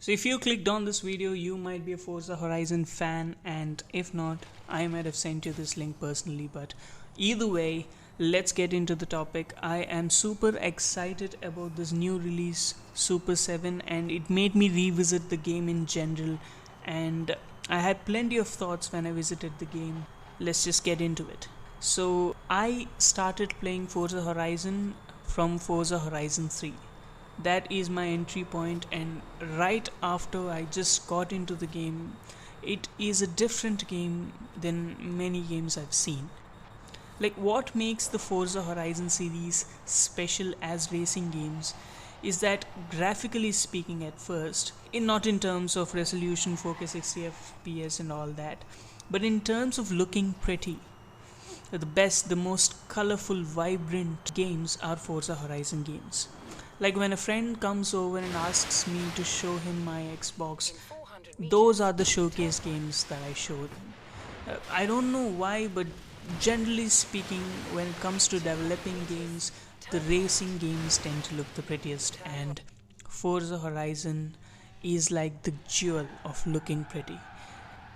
So if you clicked on this video, you might be a Forza Horizon fan, and if not, I might have sent you this link personally, but either way, let's get into the topic. I am super excited about this new release, Super 7, and it made me revisit the game in general, and I had plenty of thoughts when I visited the game. Let's just get into it. So I started playing Forza Horizon from Forza Horizon 3. That is my entry point, and right after I just got into the game, it is a different game than many games I've seen. Like, what makes the Forza Horizon series special as racing games is that, graphically speaking, at first, not in terms of resolution, 4K 60 FPS and all that, but in terms of looking pretty, the most colorful, vibrant games are Forza Horizon games. Like, when a friend comes over and asks me to show him my Xbox, those are the showcase games that I show them. I don't know why, but generally speaking, when it comes to developing games, the racing games tend to look the prettiest, and Forza Horizon is like the jewel of looking pretty.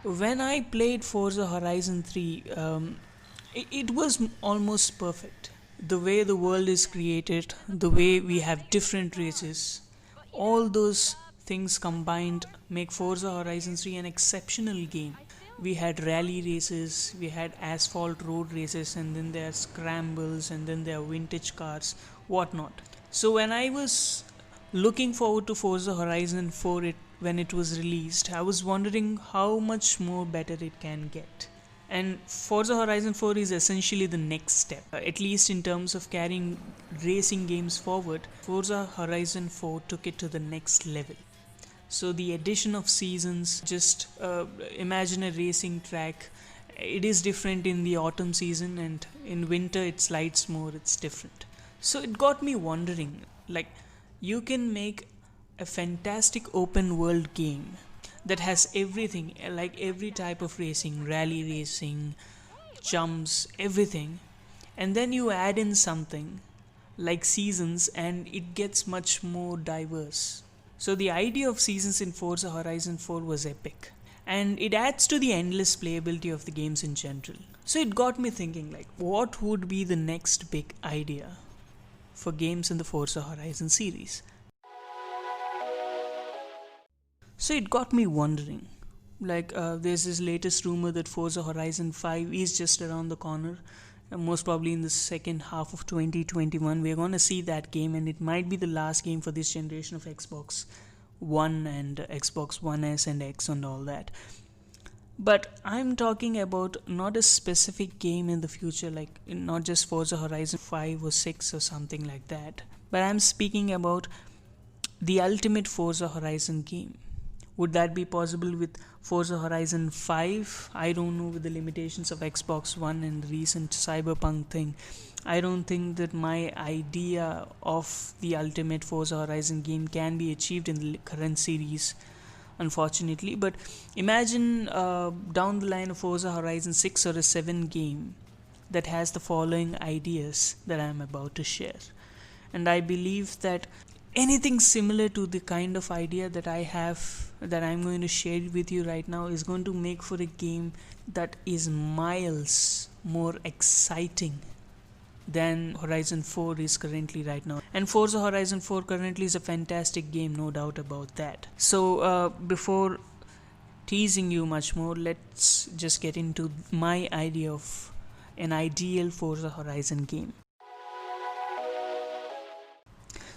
When I played Forza Horizon 3, it was almost perfect. The way the world is created, the way we have different races, all those things combined make Forza Horizon 3 an exceptional game. We had rally races, we had asphalt road races, and then there are scrambles, and then there are vintage cars, whatnot. So when I was looking forward to Forza Horizon 4 when it was released, I was wondering how much more better it can get. And Forza Horizon 4 is essentially the next step, at least in terms of carrying racing games forward. Forza Horizon 4 took it to the next level. So the addition of seasons, just imagine a racing track. It is different in the autumn season, and in winter it slides more, it's different. So it got me wondering, like, you can make a fantastic open world game that has everything, like every type of racing, rally racing, jumps, everything, and then you add in something like seasons and it gets much more diverse. So the idea of seasons in Forza Horizon 4 was epic, and it adds to the endless playability of the games in general. So it got me thinking, like, what would be the next big idea for games in the Forza Horizon series? So it got me wondering, like, there's this latest rumor that Forza Horizon 5 is just around the corner. Most probably in the second half of 2021 we're going to see that game, and it might be the last game for this generation of Xbox One and Xbox One S and X and all that. But I'm talking about not a specific game in the future, like not just Forza Horizon 5 or 6 or something like that, but I'm speaking about the ultimate Forza Horizon game. Would that be possible with Forza Horizon 5? I don't know, with the limitations of Xbox One and the recent Cyberpunk thing. I don't think that my idea of the ultimate Forza Horizon game can be achieved in the current series, unfortunately. But imagine down the line, a Forza Horizon 6 or a 7 game that has the following ideas that I am about to share. And I believe that anything similar to the kind of idea that I have, that I'm going to share with you right now, is going to make for a game that is miles more exciting than Horizon 4 is currently right now. And Forza Horizon 4 currently is a fantastic game, no doubt about that. So before teasing you much more, let's just get into my idea of an ideal Forza Horizon game.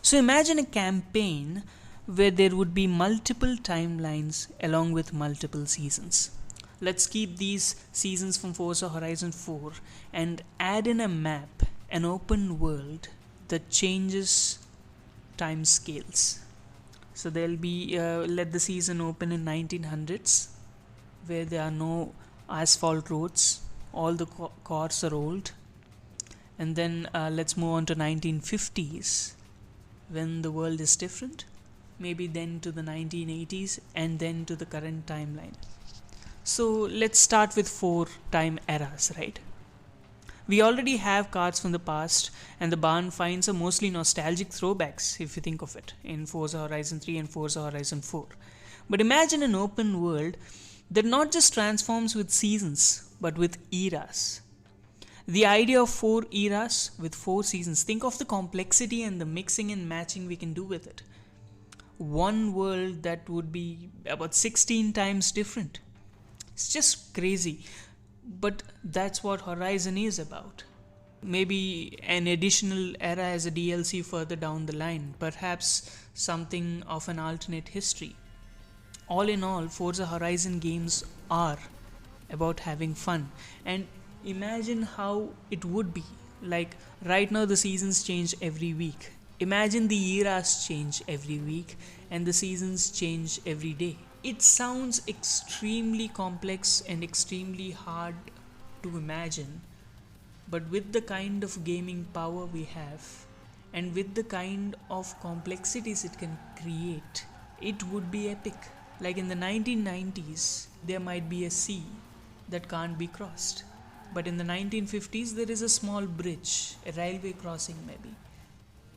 So imagine a campaign where there would be multiple timelines along with multiple seasons. Let's keep these seasons from Forza Horizon 4 and add in a map, an open world that changes time scales. So there'll be, let the season open in 1900s, where there are no asphalt roads, all the cars are old. And then let's move on to 1950s, when the world is different, maybe then to the 1980s, and then to the current timeline. So let's start with 4 time eras, right? We already have cars from the past, and the barn finds are mostly nostalgic throwbacks, if you think of it, in Forza Horizon 3 and Forza Horizon 4. But imagine an open world that not just transforms with seasons, but with eras. The idea of 4 eras with 4 seasons. Think of the complexity and the mixing and matching we can do with it. One world that would be about 16 times different. It's just crazy. But that's what Horizon is about. Maybe an additional era as a DLC further down the line, perhaps something of an alternate history. All in all, Forza Horizon games are about having fun, and imagine how it would be. Like right now, the seasons change every week. Imagine the eras change every week and the seasons change every day. It sounds extremely complex and extremely hard to imagine, but with the kind of gaming power we have and with the kind of complexities it can create, it would be epic. Like in the 1990s, there might be a sea that can't be crossed. But in the 1950s, there is a small bridge, a railway crossing maybe.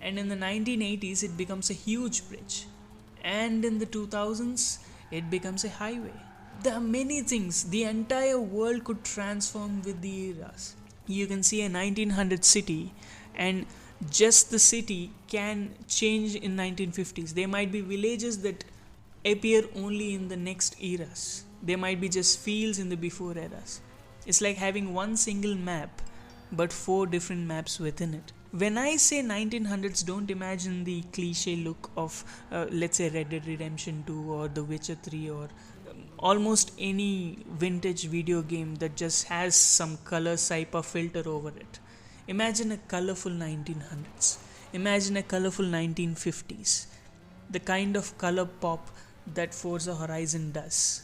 And in the 1980s, it becomes a huge bridge. And in the 2000s, it becomes a highway. There are many things. The entire world could transform with the eras. You can see a 1900 city, and just the city can change in 1950s. There might be villages that appear only in the next eras. There might be just fields in the before eras. It's like having one single map but 4 different maps within it. When I say 1900s, don't imagine the cliche look of let's say Red Dead Redemption 2 or The Witcher 3 or almost any vintage video game that just has some color cypher filter over it. Imagine a colorful 1900s. Imagine a colorful 1950s. The kind of color pop that Forza Horizon does.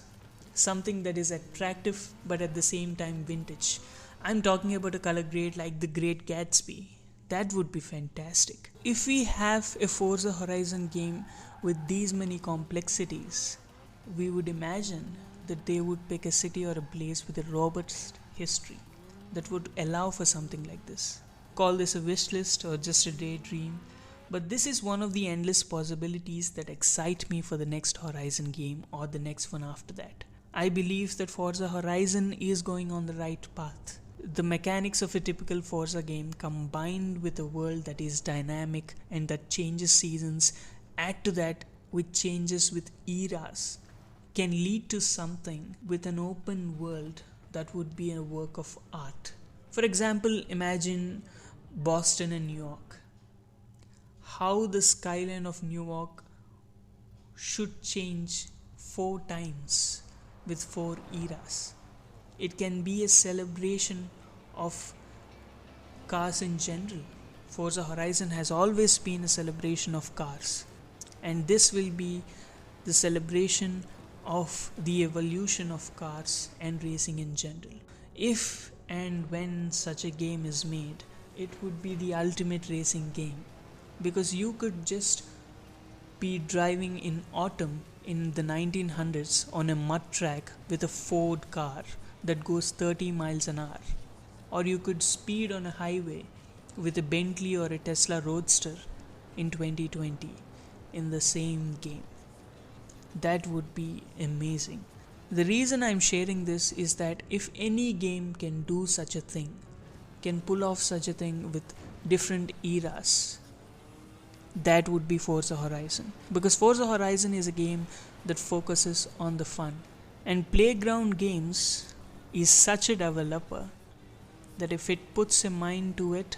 Something that is attractive but at the same time vintage. I'm talking about a color grade like The Great Gatsby. That would be fantastic. If we have a Forza Horizon game with these many complexities, we would imagine that they would pick a city or a place with a robust history that would allow for something like this. Call this a wish list or just a daydream, but this is one of the endless possibilities that excite me for the next Horizon game or the next one after that. I believe that Forza Horizon is going on the right path. The mechanics of a typical Forza game combined with a world that is dynamic and that changes seasons, add to that with changes with eras, can lead to something with an open world that would be a work of art. For example, imagine Boston and New York. How the skyline of New York should change 4 times with 4 eras. It can be a celebration of cars in general. Forza Horizon has always been a celebration of cars, and this will be the celebration of the evolution of cars and racing in general. If and when such a game is made, it would be the ultimate racing game, because you could just be driving in autumn in the 1900s on a mud track with a Ford car that goes 30 miles an hour, or you could speed on a highway with a Bentley or a Tesla Roadster in 2020 in the same game. That would be amazing. The reason I'm sharing this is that if any game can do such a thing, can pull off such a thing with different eras, that would be Forza Horizon. Because Forza Horizon is a game that focuses on the fun, and Playground Games is such a developer that if it puts a mind to it,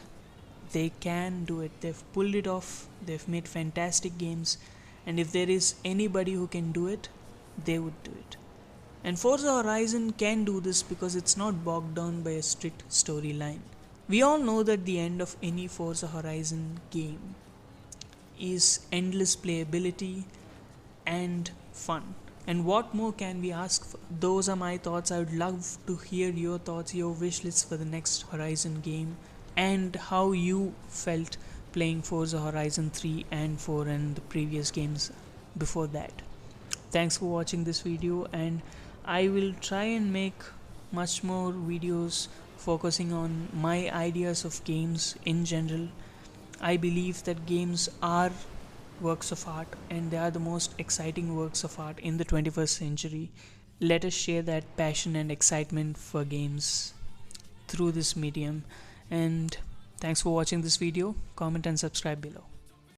they can do it. They've pulled it off, they've made fantastic games, and if there is anybody who can do it, they would do it. And Forza Horizon can do this because it's not bogged down by a strict storyline. We all know that the end of any Forza Horizon game is endless playability and fun. And what more can we ask for? Those are my thoughts. I would love to hear your thoughts, your wish lists for the next Horizon game, and how you felt playing Forza Horizon 3 and 4 and the previous games before that. Thanks for watching this video, and I will try and make much more videos focusing on my ideas of games in general. I believe that games are works of art, and they are the most exciting works of art in the 21st century. Let us share that passion and excitement for games through this medium. And thanks for watching this video. Comment and subscribe below.